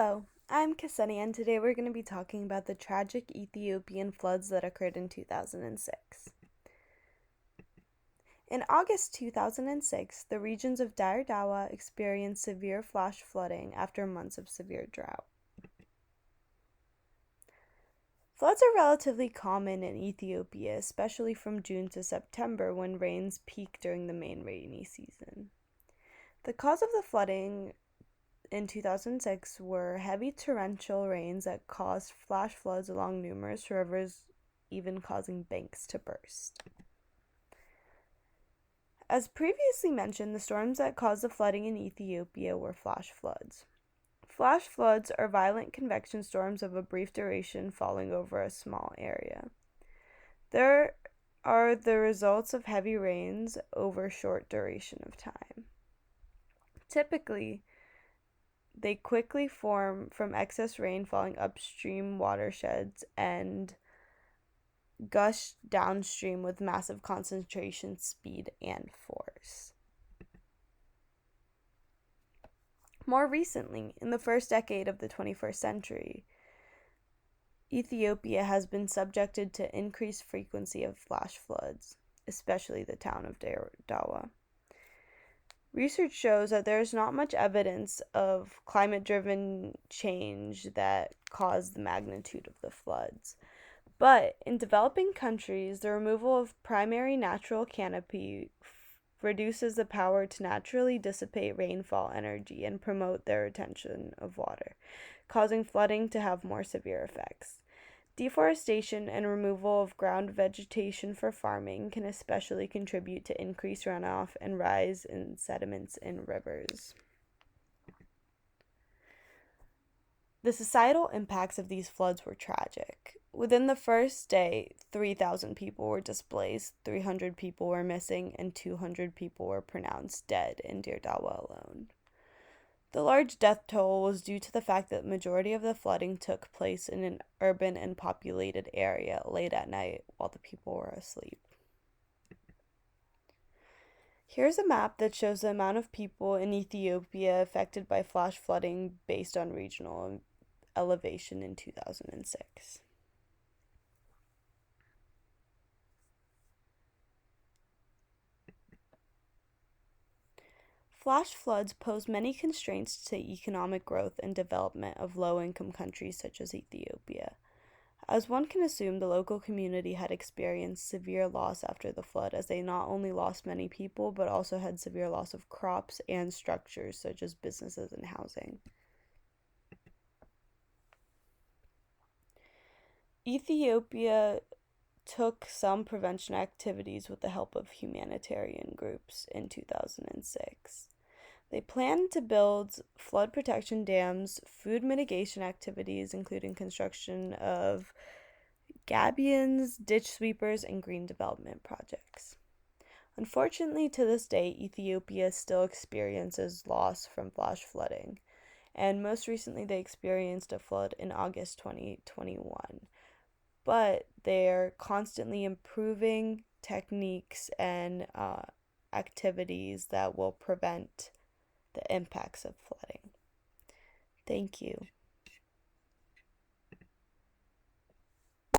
Hello, I'm Ksenia, and today we're going to be talking about the tragic Ethiopian floods that occurred in 2006. In August 2006, the regions of Dire Dawa experienced severe flash flooding after months of severe drought. Floods are relatively common in Ethiopia, especially from June to September when rains peak during the main rainy season. The cause of the flooding in 2006 were heavy torrential rains that caused flash floods along numerous rivers, even causing banks to burst. As previously mentioned, the storms that caused the flooding in Ethiopia were flash floods. Flash floods are violent convection storms of a brief duration falling over a small area. They are the results of heavy rains over a short duration of time. Typically, they quickly form from excess rain falling upstream watersheds and gush downstream with massive concentration, speed, and force. More recently, in the first decade of the 21st century, Ethiopia has been subjected to increased frequency of flash floods, especially the town of Dawa. Research shows that there is not much evidence of climate-driven change that caused the magnitude of the floods. But in developing countries, the removal of primary natural canopy reduces the power to naturally dissipate rainfall energy and promote their retention of water, causing flooding to have more severe effects. Deforestation and removal of ground vegetation for farming can especially contribute to increased runoff and rise in sediments in rivers. The societal impacts of these floods were tragic. Within the first day, 3,000 people were displaced, 300 people were missing, and 200 people were pronounced dead in Dire Dawa alone. The large death toll was due to the fact that the majority of the flooding took place in an urban and populated area late at night while the people were asleep. Here's a map that shows the amount of people in Ethiopia affected by flash flooding based on regional elevation in 2006. Flash floods pose many constraints to economic growth and development of low-income countries such as Ethiopia. As one can assume, the local community had experienced severe loss after the flood, as they not only lost many people, but also had severe loss of crops and structures such as businesses and housing. Ethiopia took some prevention activities with the help of humanitarian groups in 2006. They planned to build flood protection dams, food mitigation activities, including construction of gabions, ditch sweepers, and green development projects. Unfortunately, to this day, Ethiopia still experiences loss from flash flooding, and most recently they experienced a flood in August 2021. But they're constantly improving techniques and activities that will prevent the impacts of flooding. Thank you.